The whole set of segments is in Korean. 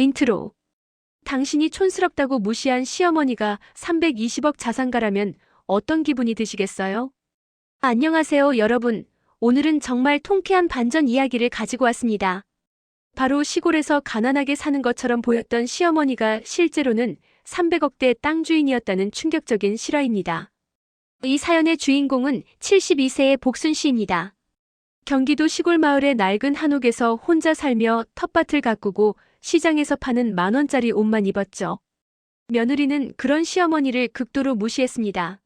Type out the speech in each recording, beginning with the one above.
인트로. 당신이 촌스럽다고 무시한 시어머니가 320억 자산가라면 어떤 기분이 드시겠어요? 안녕하세요, 여러분. 오늘은 정말 통쾌한 반전 이야기를 가지고 왔습니다. 바로 시골에서 가난하게 사는 것처럼 보였던 시어머니가 실제로는 300억대 땅 주인이었다는 충격적인 실화입니다. 이 사연의 주인공은 72세의 복순 씨입니다. 경기도 시골 마을의 낡은 한옥에서 혼자 살며 텃밭을 가꾸고 시장에서 파는 만원짜리 옷만 입었죠. 며느리는 그런 시어머니를 극도로 무시했습니다.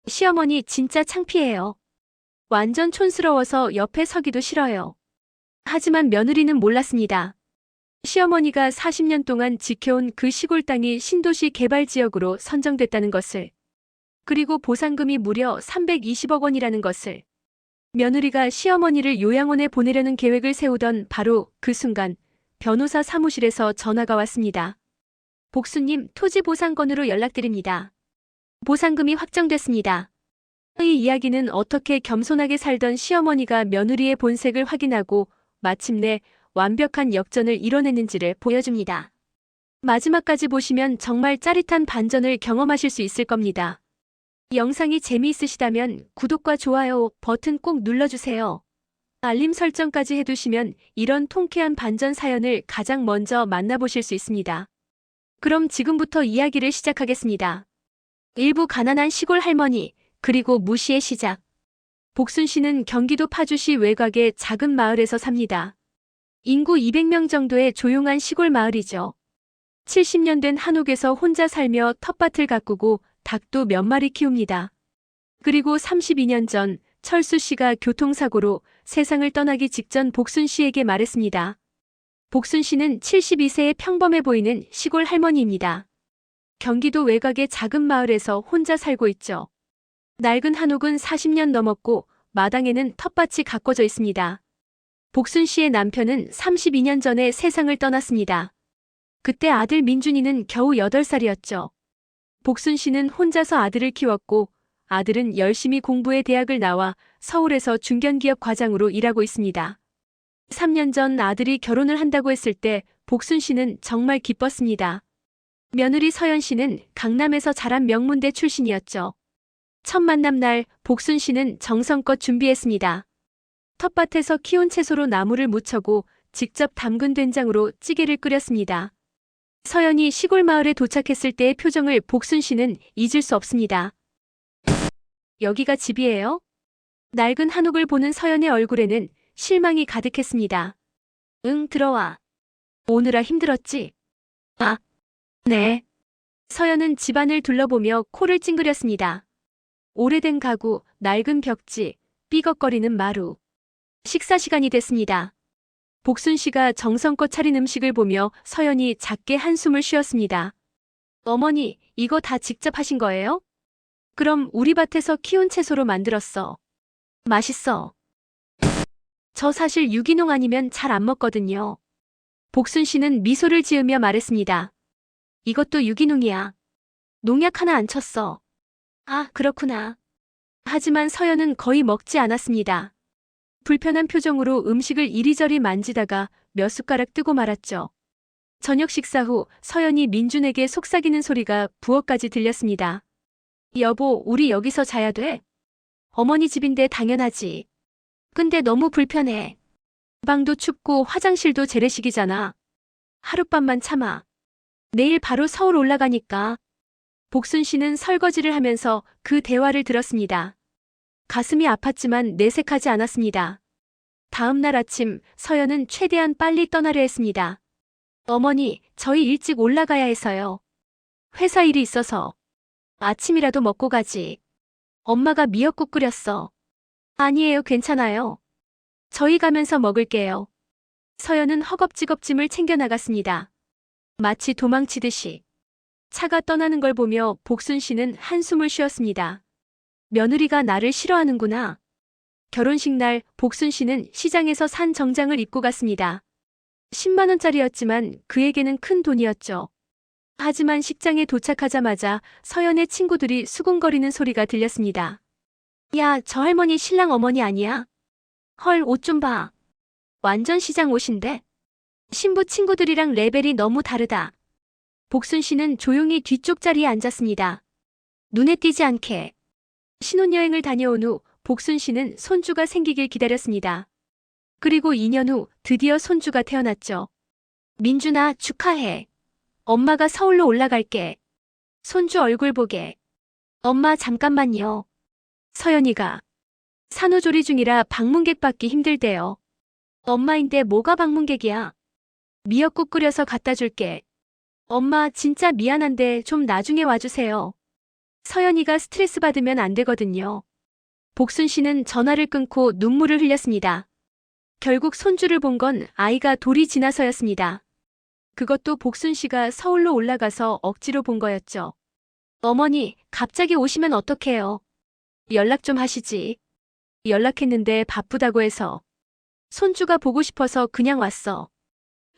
시어머니 진짜 창피해요. 완전 촌스러워서 옆에 서기도 싫어요. 하지만 며느리는 몰랐습니다. 시어머니가 40년 동안 지켜온 그 시골 땅이 신도시 개발지역으로 선정됐다는 것을, 그리고 보상금이 무려 320억 원이라는 것을. 며느리가 시어머니를 요양원에 보내려는 계획을 세우던 바로 그 순간 변호사 사무실에서 전화가 왔습니다. 복수님, 토지보상건으로 연락드립니다. 보상금이 확정됐습니다. 이 이야기는 어떻게 겸손하게 살던 시어머니가 며느리의 본색을 확인하고 마침내 완벽한 역전을 이뤄냈는지를 보여줍니다. 마지막까지 보시면 정말 짜릿한 반전을 경험하실 수 있을 겁니다. 이 영상이 재미있으시다면 구독과 좋아요 버튼 꼭 눌러주세요. 알림 설정까지 해두시면 이런 통쾌한 반전 사연을 가장 먼저 만나보실 수 있습니다. 그럼 지금부터 이야기를 시작하겠습니다. 일부 가난한 시골 할머니, 그리고 무시의 시작. 복순 씨는 경기도 파주시 외곽의 작은 마을에서 삽니다. 인구 200명 정도의 조용한 시골 마을이죠. 70년 된 한옥에서 혼자 살며 텃밭을 가꾸고 닭도 몇 마리 키웁니다. 그리고 32년 전 철수 씨가 교통사고로 세상을 떠나기 직전 복순 씨에게 말했습니다. 복순 씨는 72세의 평범해 보이는 시골 할머니입니다. 경기도 외곽의 작은 마을에서 혼자 살고 있죠. 낡은 한옥은 40년 넘었고 마당에는 텃밭이 가꿔져 있습니다. 복순 씨의 남편은 32년 전에 세상을 떠났습니다. 그때 아들 민준이는 겨우 8살이었죠. 복순 씨는 혼자서 아들을 키웠고 아들은 열심히 공부해 대학을 나와 서울에서 중견기업 과장으로 일하고 있습니다. 3년 전 아들이 결혼을 한다고 했을 때 복순 씨는 정말 기뻤습니다. 며느리 서연 씨는 강남에서 자란 명문대 출신이었죠. 첫 만남 날 복순 씨는 정성껏 준비했습니다. 텃밭에서 키운 채소로 나물을 무쳐고 직접 담근 된장으로 찌개를 끓였습니다. 서연이 시골 마을에 도착했을 때의 표정을 복순 씨는 잊을 수 없습니다. 여기가 집이에요? 낡은 한옥을 보는 서연의 얼굴에는 실망이 가득했습니다. 응, 들어와. 오느라 힘들었지? 아, 네. 서연은 집안을 둘러보며 코를 찡그렸습니다. 오래된 가구, 낡은 벽지, 삐걱거리는 마루. 식사 시간이 됐습니다. 복순 씨가 정성껏 차린 음식을 보며 서연이 작게 한숨을 쉬었습니다. 어머니, 이거 다 직접 하신 거예요? 그럼 우리 밭에서 키운 채소로 만들었어. 맛있어. 저 사실 유기농 아니면 잘 안 먹거든요. 복순 씨는 미소를 지으며 말했습니다. 이것도 유기농이야. 농약 하나 안 쳤어. 아, 그렇구나. 하지만 서연은 거의 먹지 않았습니다. 불편한 표정으로 음식을 이리저리 만지다가 몇 숟가락 뜨고 말았죠. 저녁 식사 후 서연이 민준에게 속삭이는 소리가 부엌까지 들렸습니다. 여보, 우리 여기서 자야 돼? 어머니 집인데 당연하지. 근데 너무 불편해. 방도 춥고 화장실도 재래식이잖아. 하룻밤만 참아. 내일 바로 서울 올라가니까. 복순 씨는 설거지를 하면서 그 대화를 들었습니다. 가슴이 아팠지만 내색하지 않았습니다. 다음 날 아침 서연은 최대한 빨리 떠나려 했습니다. 어머니, 저희 일찍 올라가야 해서요. 회사 일이 있어서. 아침이라도 먹고 가지. 엄마가 미역국 끓였어. 아니에요, 괜찮아요. 저희 가면서 먹을게요. 서연은 허겁지겁 짐을 챙겨 나갔습니다. 마치 도망치듯이. 차가 떠나는 걸 보며 복순 씨는 한숨을 쉬었습니다. 며느리가 나를 싫어하는구나. 결혼식 날 복순 씨는 시장에서 산 정장을 입고 갔습니다. 10만 원짜리였지만 그에게는 큰 돈이었죠. 하지만 식장에 도착하자마자 서연의 친구들이 수군거리는 소리가 들렸습니다. 야, 저 할머니 신랑 어머니 아니야? 헐, 옷 좀 봐. 완전 시장 옷인데? 신부 친구들이랑 레벨이 너무 다르다. 복순 씨는 조용히 뒤쪽 자리에 앉았습니다. 눈에 띄지 않게. 신혼여행을 다녀온 후 복순 씨는 손주가 생기길 기다렸습니다. 그리고 2년 후 드디어 손주가 태어났죠. 민준아, 축하해. 엄마가 서울로 올라갈게. 손주 얼굴 보게. 엄마 잠깐만요. 서연이가 산후조리 중이라 방문객 받기 힘들대요. 엄마인데 뭐가 방문객이야. 미역국 끓여서 갖다 줄게. 엄마 진짜 미안한데 좀 나중에 와주세요. 서연이가 스트레스 받으면 안 되거든요. 복순 씨는 전화를 끊고 눈물을 흘렸습니다. 결국 손주를 본 건 아이가 돌이 지나서였습니다. 그것도 복순 씨가 서울로 올라가서 억지로 본 거였죠. 어머니, 갑자기 오시면 어떡해요? 연락 좀 하시지. 연락했는데 바쁘다고 해서. 손주가 보고 싶어서 그냥 왔어.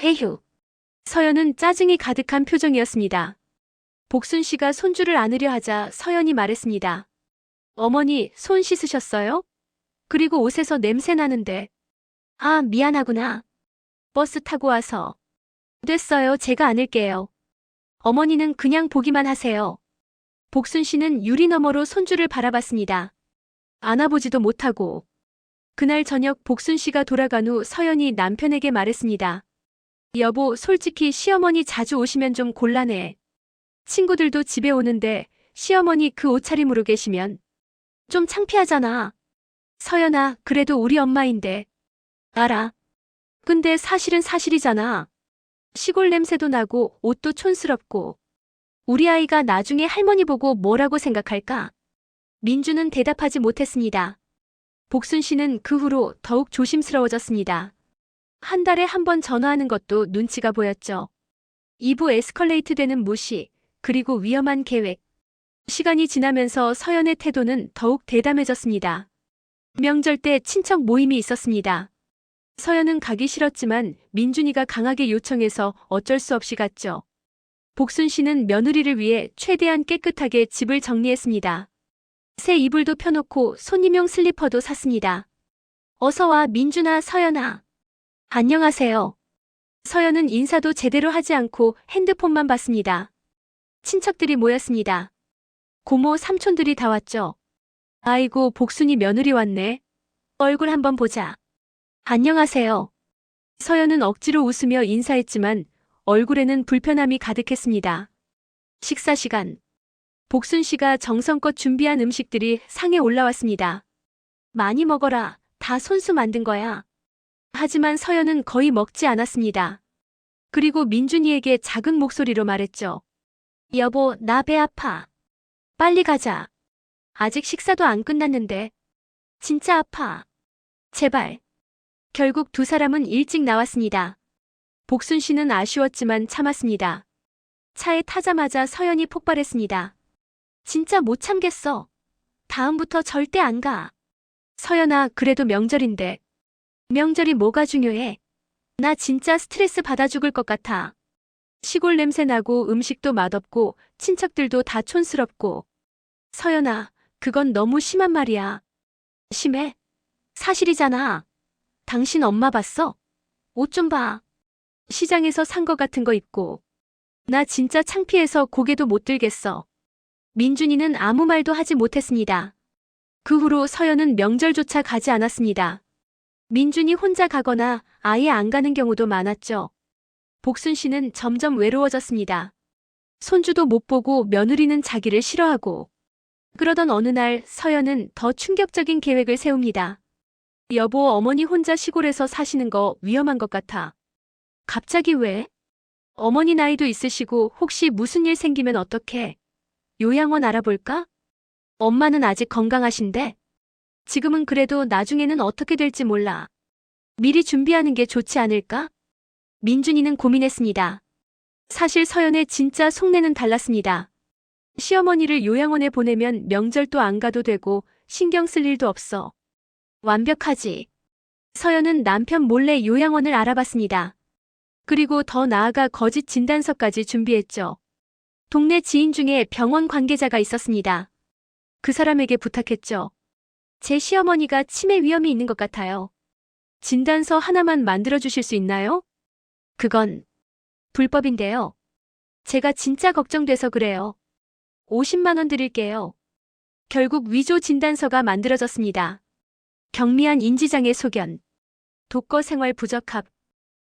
에휴. 서연은 짜증이 가득한 표정이었습니다. 복순 씨가 손주를 안으려 하자 서연이 말했습니다. 어머니, 손 씻으셨어요? 그리고 옷에서 냄새 나는데. 아, 미안하구나. 버스 타고 와서. 됐어요, 제가 안을게요. 어머니는 그냥 보기만 하세요. 복순 씨는 유리 너머로 손주를 바라봤습니다. 안아보지도 못하고. 그날 저녁 복순 씨가 돌아간 후 서연이 남편에게 말했습니다. 여보, 솔직히 시어머니 자주 오시면 좀 곤란해. 친구들도 집에 오는데 시어머니 그 옷차림으로 계시면 좀 창피하잖아. 서연아, 그래도 우리 엄마인데. 알아. 근데 사실은 사실이잖아. 시골 냄새도 나고 옷도 촌스럽고. 우리 아이가 나중에 할머니 보고 뭐라고 생각할까? 민주는 대답하지 못했습니다. 복순 씨는 그 후로 더욱 조심스러워졌습니다. 한 달에 한 번 전화하는 것도 눈치가 보였죠. 2부 에스컬레이트 되는 무시, 그리고 위험한 계획. 시간이 지나면서 서연의 태도는 더욱 대담해졌습니다. 명절 때 친척 모임이 있었습니다. 서연은 가기 싫었지만 민준이가 강하게 요청해서 어쩔 수 없이 갔죠. 복순 씨는 며느리를 위해 최대한 깨끗하게 집을 정리했습니다. 새 이불도 펴놓고 손님용 슬리퍼도 샀습니다. 어서 와, 민준아, 서연아. 안녕하세요. 서연은 인사도 제대로 하지 않고 핸드폰만 봤습니다. 친척들이 모였습니다. 고모, 삼촌들이 다 왔죠. 아이고, 복순이 며느리 왔네. 얼굴 한번 보자. 안녕하세요. 서연은 억지로 웃으며 인사했지만 얼굴에는 불편함이 가득했습니다. 식사 시간. 복순 씨가 정성껏 준비한 음식들이 상에 올라왔습니다. 많이 먹어라. 다 손수 만든 거야. 하지만 서연은 거의 먹지 않았습니다. 그리고 민준이에게 작은 목소리로 말했죠. 여보, 나 배 아파. 빨리 가자. 아직 식사도 안 끝났는데. 진짜 아파. 제발. 결국 두 사람은 일찍 나왔습니다. 복순 씨는 아쉬웠지만 참았습니다. 차에 타자마자 서연이 폭발했습니다. 진짜 못 참겠어. 다음부터 절대 안 가. 서연아, 그래도 명절인데. 명절이 뭐가 중요해? 나 진짜 스트레스 받아 죽을 것 같아. 시골 냄새 나고 음식도 맛없고 친척들도 다 촌스럽고. 서연아, 그건 너무 심한 말이야. 심해? 사실이잖아. 당신 엄마 봤어? 옷 좀 봐. 시장에서 산 거 같은 거 입고. 나 진짜 창피해서 고개도 못 들겠어. 민준이는 아무 말도 하지 못했습니다. 그 후로 서연은 명절조차 가지 않았습니다. 민준이 혼자 가거나 아예 안 가는 경우도 많았죠. 복순 씨는 점점 외로워졌습니다. 손주도 못 보고 며느리는 자기를 싫어하고. 그러던 어느 날 서연은 더 충격적인 계획을 세웁니다. 여보, 어머니 혼자 시골에서 사시는 거 위험한 것 같아. 갑자기 왜? 어머니 나이도 있으시고 혹시 무슨 일 생기면 어떡해? 요양원 알아볼까? 엄마는 아직 건강하신데? 지금은 그래도 나중에는 어떻게 될지 몰라. 미리 준비하는 게 좋지 않을까? 민준이는 고민했습니다. 사실 서연의 진짜 속내는 달랐습니다. 시어머니를 요양원에 보내면 명절도 안 가도 되고 신경 쓸 일도 없어. 완벽하지. 서연은 남편 몰래 요양원을 알아봤습니다. 그리고 더 나아가 거짓 진단서까지 준비했죠. 동네 지인 중에 병원 관계자가 있었습니다. 그 사람에게 부탁했죠. 제 시어머니가 치매 위험이 있는 것 같아요. 진단서 하나만 만들어주실 수 있나요? 그건 불법인데요. 제가 진짜 걱정돼서 그래요. 50만 원 드릴게요. 결국 위조 진단서가 만들어졌습니다. 경미한 인지장애 소견, 독거 생활 부적합.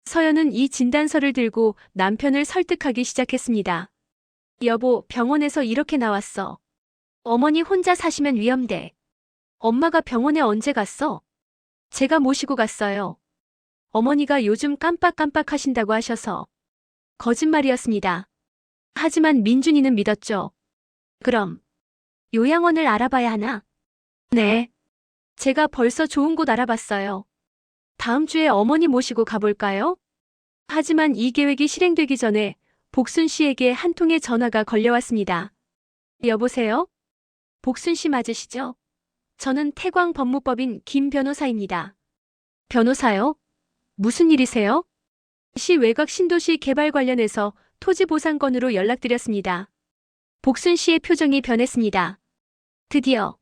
서연은 이 진단서를 들고 남편을 설득하기 시작했습니다. 여보, 병원에서 이렇게 나왔어. 어머니 혼자 사시면 위험돼. 엄마가 병원에 언제 갔어? 제가 모시고 갔어요. 어머니가 요즘 깜빡깜빡 하신다고 하셔서. 거짓말이었습니다. 하지만 민준이는 믿었죠. 그럼 요양원을 알아봐야 하나? 네. 제가 벌써 좋은 곳 알아봤어요. 다음 주에 어머니 모시고 가볼까요? 하지만 이 계획이 실행되기 전에 복순 씨에게 한 통의 전화가 걸려왔습니다. 여보세요? 복순 씨 맞으시죠? 저는 태광 법무법인 김 변호사입니다. 변호사요? 무슨 일이세요? 시 외곽 신도시 개발 관련해서 토지 보상 건으로 연락드렸습니다. 복순 씨의 표정이 변했습니다. 드디어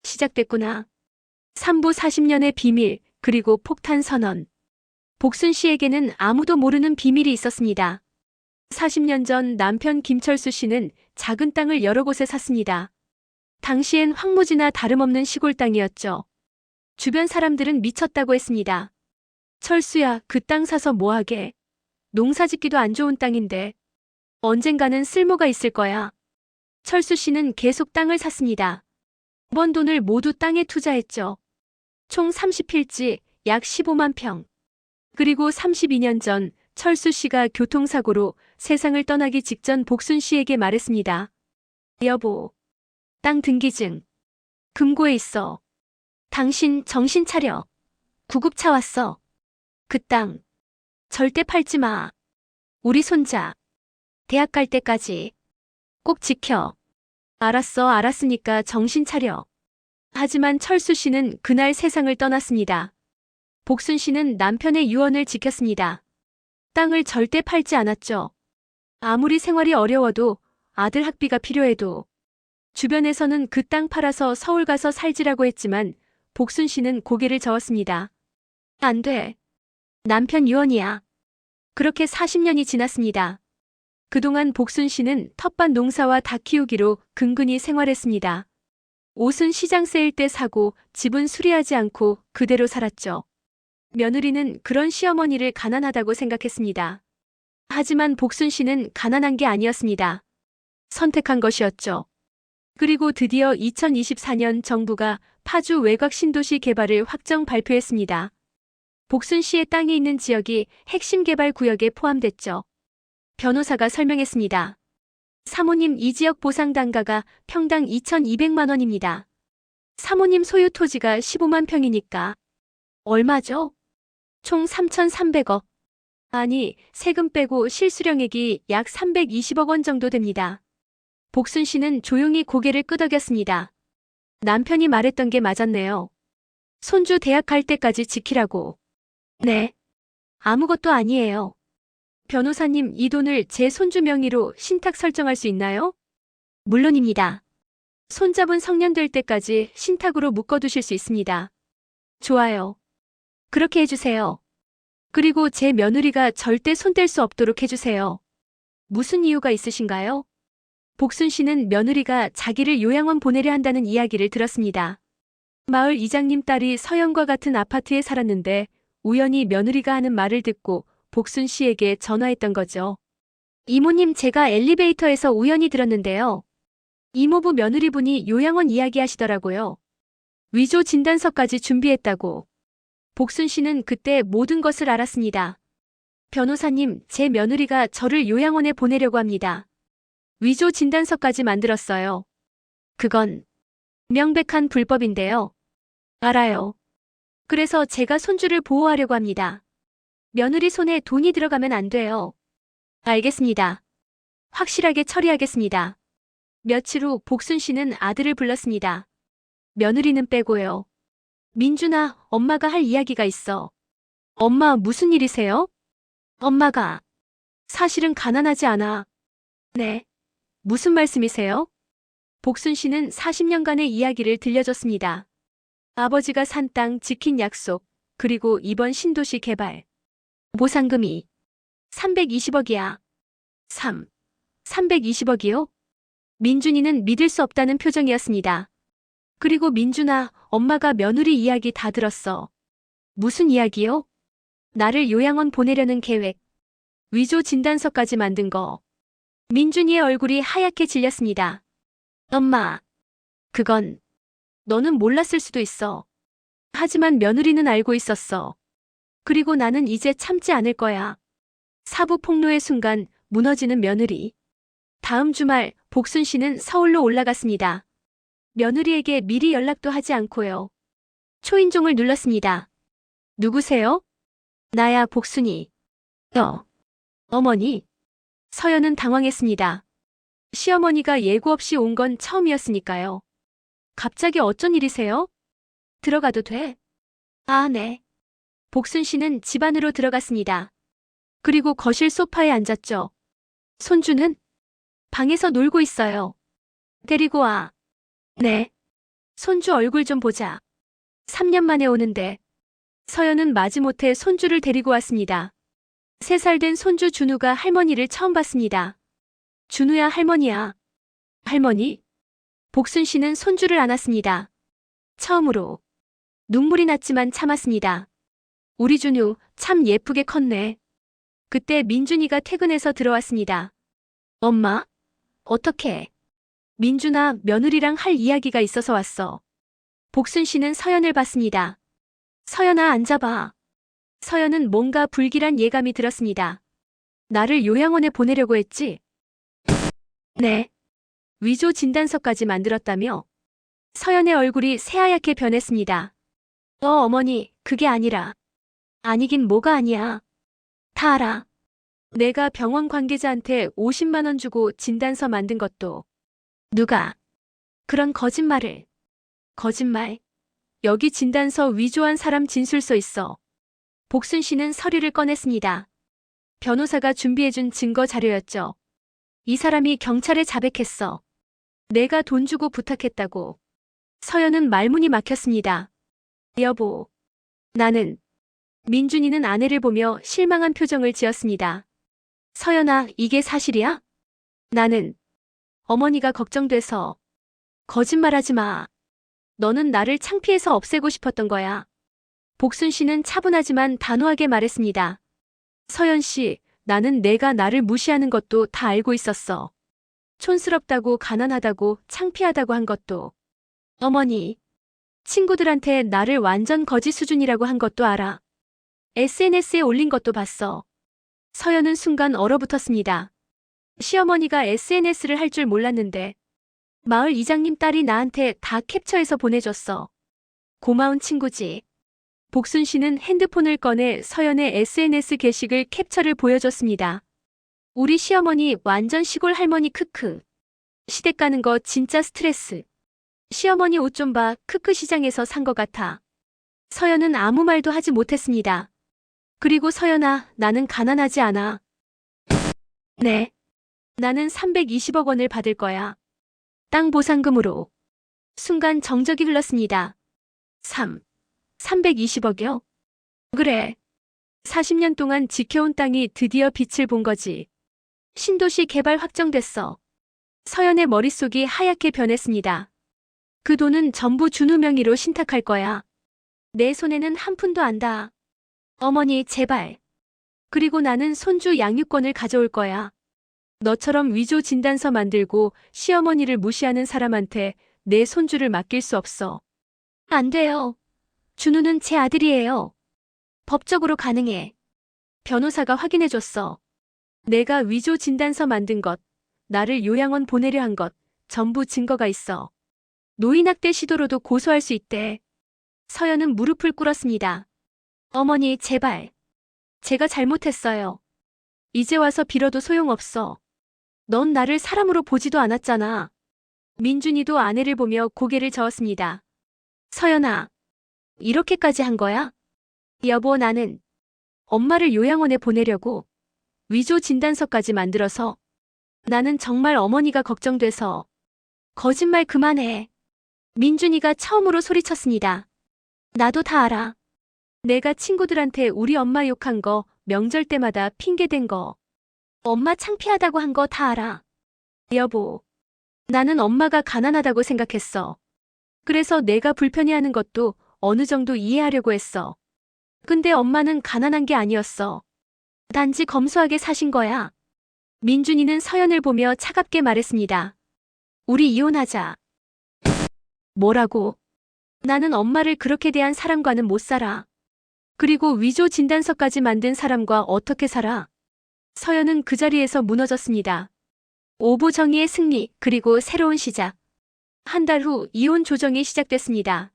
시작됐구나. 3부 40년의 비밀, 그리고 폭탄 선언. 복순 씨에게는 아무도 모르는 비밀이 있었습니다. 40년 전 남편 김철수 씨는 작은 땅을 여러 곳에 샀습니다. 당시엔 황무지나 다름없는 시골 땅이었죠. 주변 사람들은 미쳤다고 했습니다. 철수야, 그 땅 사서 뭐하게? 농사 짓기도 안 좋은 땅인데. 언젠가는 쓸모가 있을 거야. 철수 씨는 계속 땅을 샀습니다. 번 돈을 모두 땅에 투자했죠. 총 30필지, 약 15만 평. 그리고 32년 전 철수 씨가 교통사고로 세상을 떠나기 직전 복순 씨에게 말했습니다. 여보, 땅 등기증 금고에 있어. 당신 정신 차려. 구급차 왔어. 그 땅 절대 팔지 마. 우리 손자 대학 갈 때까지 꼭 지켜. 알았어, 알았으니까 정신 차려. 하지만 철수 씨는 그날 세상을 떠났습니다. 복순 씨는 남편의 유언을 지켰습니다. 땅을 절대 팔지 않았죠. 아무리 생활이 어려워도, 아들 학비가 필요해도. 주변에서는 그 땅 팔아서 서울 가서 살지라고 했지만 복순 씨는 고개를 저었습니다. 안 돼. 남편 유언이야. 그렇게 40년이 지났습니다. 그동안 복순 씨는 텃밭 농사와 닭 키우기로 근근히 생활했습니다. 옷은 시장 세일 때 사고 집은 수리하지 않고 그대로 살았죠. 며느리는 그런 시어머니를 가난하다고 생각했습니다. 하지만 복순 씨는 가난한 게 아니었습니다. 선택한 것이었죠. 그리고 드디어 2024년 정부가 파주 외곽 신도시 개발을 확정 발표했습니다. 복순 씨의 땅이 있는 지역이 핵심 개발 구역에 포함됐죠. 변호사가 설명했습니다. 사모님, 이 지역 보상 단가가 평당 2,200만 원입니다. 사모님 소유 토지가 15만 평이니까. 얼마죠? 총 3,300억. 아니, 세금 빼고 실수령액이 약 320억 원 정도 됩니다. 복순 씨는 조용히 고개를 끄덕였습니다. 남편이 말했던 게 맞았네요. 손주 대학 갈 때까지 지키라고. 네. 아무것도 아니에요. 변호사님, 이 돈을 제 손주 명의로 신탁 설정할 수 있나요? 물론입니다. 손잡은 성년 될 때까지 신탁으로 묶어두실 수 있습니다. 좋아요. 그렇게 해주세요. 그리고 제 며느리가 절대 손댈 수 없도록 해주세요. 무슨 이유가 있으신가요? 복순 씨는 며느리가 자기를 요양원 보내려 한다는 이야기를 들었습니다. 마을 이장님 딸이 서연과 같은 아파트에 살았는데 우연히 며느리가 하는 말을 듣고 복순 씨에게 전화했던 거죠. 이모님, 제가 엘리베이터에서 우연히 들었는데요. 이모부 며느리분이 요양원 이야기하시더라고요. 위조 진단서까지 준비했다고. 복순 씨는 그때 모든 것을 알았습니다. 변호사님, 제 며느리가 저를 요양원에 보내려고 합니다. 위조 진단서까지 만들었어요. 그건 명백한 불법인데요. 알아요. 그래서 제가 손주를 보호하려고 합니다. 며느리 손에 돈이 들어가면 안 돼요. 알겠습니다. 확실하게 처리하겠습니다. 며칠 후 복순 씨는 아들을 불렀습니다. 며느리는 빼고요. 민준아, 엄마가 할 이야기가 있어. 엄마, 무슨 일이세요? 엄마가 사실은 가난하지 않아. 네. 무슨 말씀이세요? 복순 씨는 40년간의 이야기를 들려줬습니다. 아버지가 산 땅, 지킨 약속, 그리고 이번 신도시 개발. 보상금이 320억이야. 320억이요? 민준이는 믿을 수 없다는 표정이었습니다. 그리고 민준아, 엄마가 며느리 이야기 다 들었어. 무슨 이야기요? 나를 요양원 보내려는 계획. 위조 진단서까지 만든 거. 민준이의 얼굴이 하얗게 질렸습니다. 엄마, 그건 너는 몰랐을 수도 있어. 하지만 며느리는 알고 있었어. 그리고 나는 이제 참지 않을 거야. 사부 폭로의 순간 무너지는 며느리. 다음 주말 복순 씨는 서울로 올라갔습니다. 며느리에게 미리 연락도 하지 않고요. 초인종을 눌렀습니다. 누구세요? 나야, 복순이. 어머니. 서연은 당황했습니다. 시어머니가 예고 없이 온 건 처음이었으니까요. 갑자기 어쩐 일이세요? 들어가도 돼? 아, 네. 복순 씨는 집 안으로 들어갔습니다. 그리고 거실 소파에 앉았죠. 손주는 방에서 놀고 있어요. 데리고 와. 네. 손주 얼굴 좀 보자. 3년 만에 오는데. 서연은 마지못해 손주를 데리고 왔습니다. 3살 된 손주 준우가 할머니를 처음 봤습니다. 준우야, 할머니야. 할머니? 복순 씨는 손주를 안았습니다. 처음으로. 눈물이 났지만 참았습니다. 우리 준우 참 예쁘게 컸네. 그때 민준이가 퇴근해서 들어왔습니다. 엄마? 어떡해? 민준아, 며느리랑 할 이야기가 있어서 왔어. 복순 씨는 서연을 봤습니다. 서연아, 앉아봐. 서연은 뭔가 불길한 예감이 들었습니다. 나를 요양원에 보내려고 했지? 네. 위조 진단서까지 만들었다며? 서연의 얼굴이 새하얗게 변했습니다. 어머니, 그게 아니라. 아니긴 뭐가 아니야. 다 알아. 내가 병원 관계자한테 50만 원 주고 진단서 만든 것도. 누가? 그런 거짓말을. 거짓말. 여기 진단서 위조한 사람 진술서 있어. 복순 씨는 서류를 꺼냈습니다. 변호사가 준비해준 증거 자료였죠. 이 사람이 경찰에 자백했어. 내가 돈 주고 부탁했다고. 서연은 말문이 막혔습니다. 여보. 나는. 민준이는 아내를 보며 실망한 표정을 지었습니다. 서연아, 이게 사실이야? 나는. 어머니가 걱정돼서. 거짓말하지 마. 너는 나를 창피해서 없애고 싶었던 거야. 복순 씨는 차분하지만 단호하게 말했습니다. 서연 씨, 나는 내가 나를 무시하는 것도 다 알고 있었어. 촌스럽다고, 가난하다고, 창피하다고 한 것도. 어머니. 친구들한테 나를 완전 거지 수준이라고 한 것도 알아. SNS에 올린 것도 봤어. 서연은 순간 얼어붙었습니다. 시어머니가 SNS를 할 줄 몰랐는데. 마을 이장님 딸이 나한테 다 캡처해서 보내줬어. 고마운 친구지. 복순 씨는 핸드폰을 꺼내 서연의 SNS 게시글 캡처를 보여줬습니다. 우리 시어머니 완전 시골 할머니 크크. 시댁 가는 거 진짜 스트레스. 시어머니 옷 좀 봐, 크크 시장에서 산 거 같아. 서연은 아무 말도 하지 못했습니다. 그리고 서연아, 나는 가난하지 않아. 네. 나는 320억 원을 받을 거야. 땅 보상금으로. 순간 정적이 흘렀습니다. 320억이요? 그래. 40년 동안 지켜온 땅이 드디어 빛을 본 거지. 신도시 개발 확정됐어. 서연의 머릿속이 하얗게 변했습니다. 그 돈은 전부 준우 명의로 신탁할 거야. 내 손에는 한 푼도 안 닿아. 어머니, 제발. 그리고 나는 손주 양육권을 가져올 거야. 너처럼 위조 진단서 만들고 시어머니를 무시하는 사람한테 내 손주를 맡길 수 없어. 안 돼요. 준우는 제 아들이에요. 법적으로 가능해. 변호사가 확인해줬어. 내가 위조 진단서 만든 것, 나를 요양원 보내려 한 것, 전부 증거가 있어. 노인학대 시도로도 고소할 수 있대. 서연은 무릎을 꿇었습니다. 어머니, 제발. 제가 잘못했어요. 이제 와서 빌어도 소용없어. 넌 나를 사람으로 보지도 않았잖아. 민준이도 아내를 보며 고개를 저었습니다. 서연아, 이렇게까지 한 거야? 여보, 나는 엄마를 요양원에 보내려고 위조 진단서까지 만들어서. 나는 정말 어머니가 걱정돼서. 거짓말 그만해. 민준이가 처음으로 소리쳤습니다. 나도 다 알아. 내가 친구들한테 우리 엄마 욕한 거 명절 때마다 핑계댄 거. 엄마 창피하다고 한 거 다 알아. 여보, 나는 엄마가 가난하다고 생각했어. 그래서 내가 불편해하는 것도 어느 정도 이해하려고 했어. 근데 엄마는 가난한 게 아니었어. 단지 검소하게 사신 거야. 민준이는 서연을 보며 차갑게 말했습니다. 우리 이혼하자. 뭐라고? 나는 엄마를 그렇게 대한 사람과는 못 살아. 그리고 위조 진단서까지 만든 사람과 어떻게 살아? 서연은 그 자리에서 무너졌습니다. 오보정의의 승리, 그리고 새로운 시작. 한 달 후 이혼 조정이 시작됐습니다.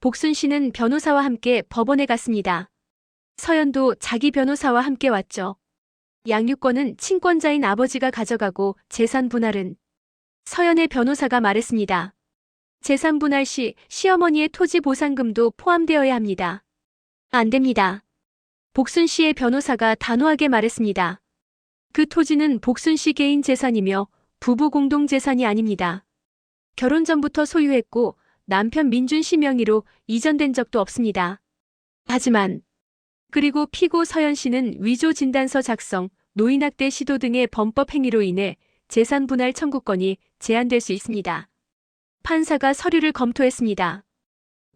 복순 씨는 변호사와 함께 법원에 갔습니다. 서연도 자기 변호사와 함께 왔죠. 양육권은 친권자인 아버지가 가져가고 재산 분할은 서연의 변호사가 말했습니다. 재산 분할 시 시어머니의 토지 보상금도 포함되어야 합니다. 안 됩니다. 복순 씨의 변호사가 단호하게 말했습니다. 그 토지는 복순 씨 개인 재산이며 부부 공동 재산이 아닙니다. 결혼 전부터 소유했고 남편 민준 씨 명의로 이전된 적도 없습니다. 하지만 그리고 피고 서연 씨는 위조 진단서 작성, 노인학대 시도 등의 범법 행위로 인해 재산 분할 청구권이 제한될 수 있습니다. 판사가 서류를 검토했습니다.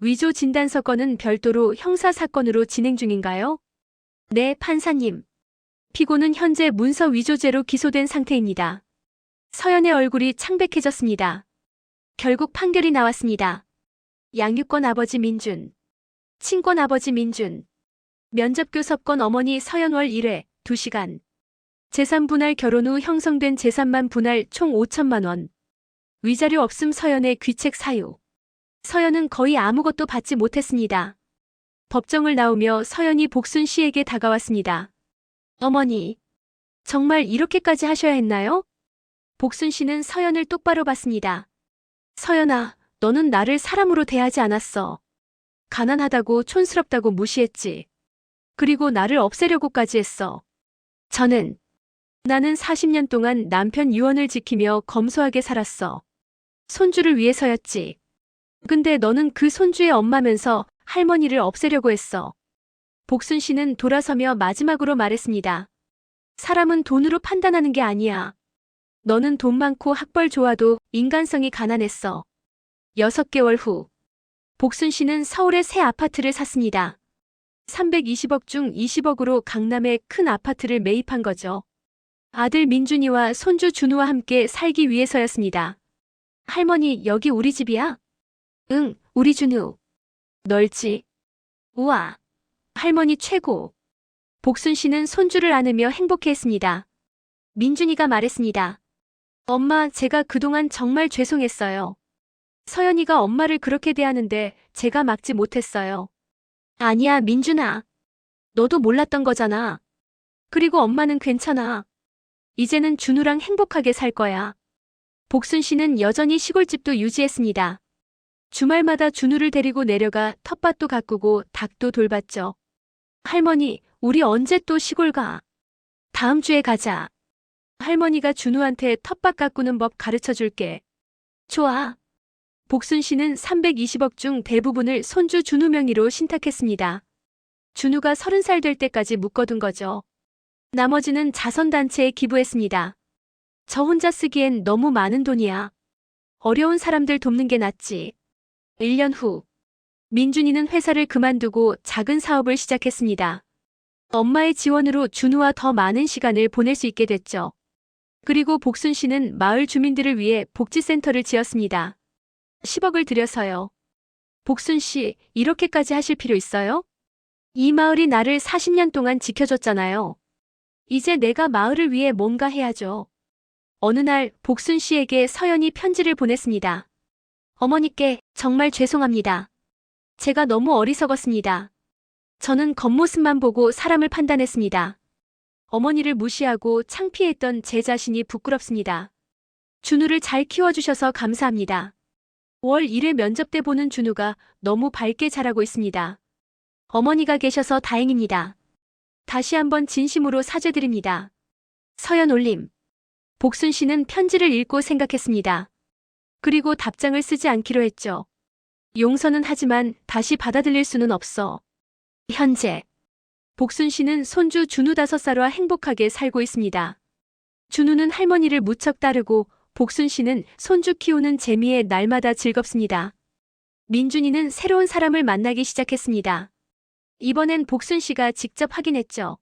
위조 진단서 건은 별도로 형사사건으로 진행 중인가요? 네, 판사님. 피고는 현재 문서 위조죄로 기소된 상태입니다. 서연의 얼굴이 창백해졌습니다. 결국 판결이 나왔습니다. 양육권 아버지 민준, 친권 아버지 민준, 면접교섭권 어머니 서연 월 1회 2시간. 재산 분할 결혼 후 형성된 재산만 분할 총 5천만 원. 위자료 없음 서연의 귀책 사유. 서연은 거의 아무것도 받지 못했습니다. 법정을 나오며 서연이 복순 씨에게 다가왔습니다. 어머니, 정말 이렇게까지 하셔야 했나요? 복순 씨는 서연을 똑바로 봤습니다. 서연아, 너는 나를 사람으로 대하지 않았어. 가난하다고 촌스럽다고 무시했지. 그리고 나를 없애려고까지 했어. 나는 40년 동안 남편 유언을 지키며 검소하게 살았어. 손주를 위해서였지. 근데 너는 그 손주의 엄마면서 할머니를 없애려고 했어. 복순 씨는 돌아서며 마지막으로 말했습니다. 사람은 돈으로 판단하는 게 아니야. 너는 돈 많고 학벌 좋아도 인간성이 가난했어. 6개월 후, 복순 씨는 서울의 새 아파트를 샀습니다. 320억 중 20억으로 강남에 큰 아파트를 매입한 거죠. 아들 민준이와 손주 준우와 함께 살기 위해서였습니다. 할머니, 여기 우리 집이야? 응, 우리 준우. 넓지? 우와, 할머니 최고. 복순 씨는 손주를 안으며 행복해했습니다. 민준이가 말했습니다. 엄마, 제가 그동안 정말 죄송했어요. 서연이가 엄마를 그렇게 대하는데 제가 막지 못했어요. 아니야, 민준아. 너도 몰랐던 거잖아. 그리고 엄마는 괜찮아. 이제는 준우랑 행복하게 살 거야. 복순 씨는 여전히 시골집도 유지했습니다. 주말마다 준우를 데리고 내려가 텃밭도 가꾸고 닭도 돌봤죠. 할머니, 우리 언제 또 시골 가? 다음 주에 가자. 할머니가 준우한테 텃밭 가꾸는 법 가르쳐 줄게. 좋아. 복순 씨는 320억 중 대부분을 손주 준우 명의로 신탁했습니다. 준우가 30살 될 때까지 묶어둔 거죠. 나머지는 자선단체에 기부했습니다. 저 혼자 쓰기엔 너무 많은 돈이야. 어려운 사람들 돕는 게 낫지. 1년 후, 민준이는 회사를 그만두고 작은 사업을 시작했습니다. 엄마의 지원으로 준우와 더 많은 시간을 보낼 수 있게 됐죠. 그리고 복순 씨는 마을 주민들을 위해 복지센터를 지었습니다. 10억을 들여서요. 복순 씨, 이렇게까지 하실 필요 있어요? 이 마을이 나를 40년 동안 지켜줬잖아요. 이제 내가 마을을 위해 뭔가 해야죠. 어느 날 복순 씨에게 서연이 편지를 보냈습니다. 어머니께 정말 죄송합니다. 제가 너무 어리석었습니다. 저는 겉모습만 보고 사람을 판단했습니다. 어머니를 무시하고 창피했던 제 자신이 부끄럽습니다. 준우를 잘 키워주셔서 감사합니다. 월 1회 면접 때 보는 준우가 너무 밝게 자라고 있습니다. 어머니가 계셔서 다행입니다. 다시 한번 진심으로 사죄드립니다. 서연 올림. 복순 씨는 편지를 읽고 생각했습니다. 그리고 답장을 쓰지 않기로 했죠. 용서는 하지만 다시 받아들일 수는 없어. 현재 복순 씨는 손주 준우 5살과 행복하게 살고 있습니다. 준우는 할머니를 무척 따르고 복순 씨는 손주 키우는 재미에 날마다 즐겁습니다. 민준이는 새로운 사람을 만나기 시작했습니다. 이번엔 복순 씨가 직접 확인했죠.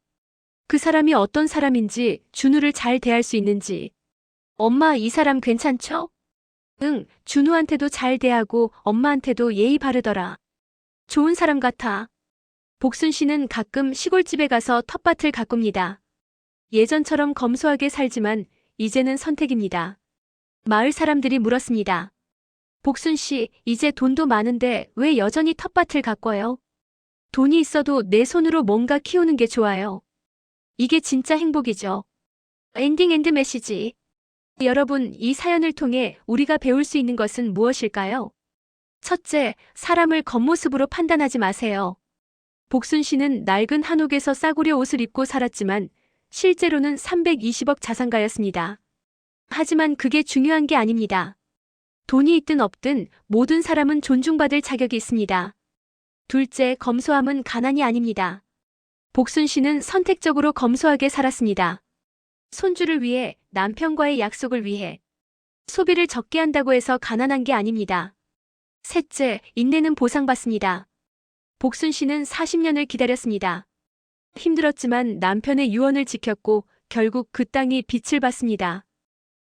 그 사람이 어떤 사람인지, 준우를 잘 대할 수 있는지. 엄마, 이 사람 괜찮죠? 응, 준우한테도 잘 대하고 엄마한테도 예의 바르더라. 좋은 사람 같아. 복순 씨는 가끔 시골집에 가서 텃밭을 가꿉니다. 예전처럼 검소하게 살지만 이제는 선택입니다. 마을 사람들이 물었습니다. 복순 씨, 이제 돈도 많은데 왜 여전히 텃밭을 가꿔요? 돈이 있어도 내 손으로 뭔가 키우는 게 좋아요. 이게 진짜 행복이죠. 엔딩 엔드 메시지. 여러분, 이 사연을 통해 우리가 배울 수 있는 것은 무엇일까요? 첫째, 사람을 겉모습으로 판단하지 마세요. 복순 씨는 낡은 한옥에서 싸구려 옷을 입고 살았지만 실제로는 320억 자산가였습니다. 하지만 그게 중요한 게 아닙니다. 돈이 있든 없든 모든 사람은 존중받을 자격이 있습니다. 둘째, 검소함은 가난이 아닙니다. 복순 씨는 선택적으로 검소하게 살았습니다. 손주를 위해, 남편과의 약속을 위해. 소비를 적게 한다고 해서 가난한 게 아닙니다. 셋째, 인내는 보상받습니다. 복순 씨는 40년을 기다렸습니다. 힘들었지만 남편의 유언을 지켰고 결국 그 땅이 빛을 봤습니다.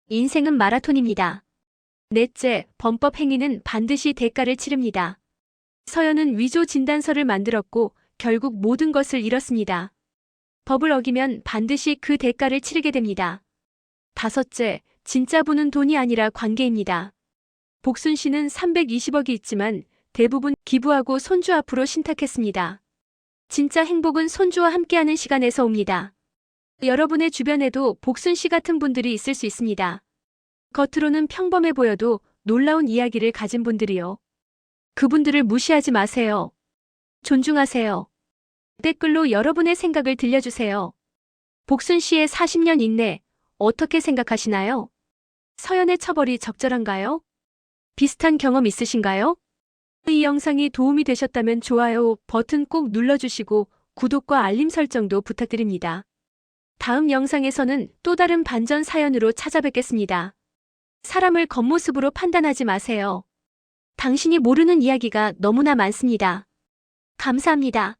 인생은 마라톤입니다. 넷째, 범법 행위는 반드시 대가를 치릅니다. 서연은 위조 진단서를 만들었고 결국 모든 것을 잃었습니다. 법을 어기면 반드시 그 대가를 치르게 됩니다. 다섯째, 진짜 부는 돈이 아니라 관계입니다. 복순 씨는 320억이 있지만 대부분 기부하고 손주 앞으로 신탁했습니다. 진짜 행복은 손주와 함께하는 시간에서 옵니다. 여러분의 주변에도 복순 씨 같은 분들이 있을 수 있습니다. 겉으로는 평범해 보여도 놀라운 이야기를 가진 분들이요. 그분들을 무시하지 마세요. 존중하세요. 댓글로 여러분의 생각을 들려주세요. 복순 씨의 40년 인내, 어떻게 생각하시나요? 서연의 처벌이 적절한가요? 비슷한 경험 있으신가요? 이 영상이 도움이 되셨다면 좋아요 버튼 꼭 눌러주시고 구독과 알림 설정도 부탁드립니다. 다음 영상에서는 또 다른 반전 사연으로 찾아뵙겠습니다. 사람을 겉모습으로 판단하지 마세요. 당신이 모르는 이야기가 너무나 많습니다. 감사합니다.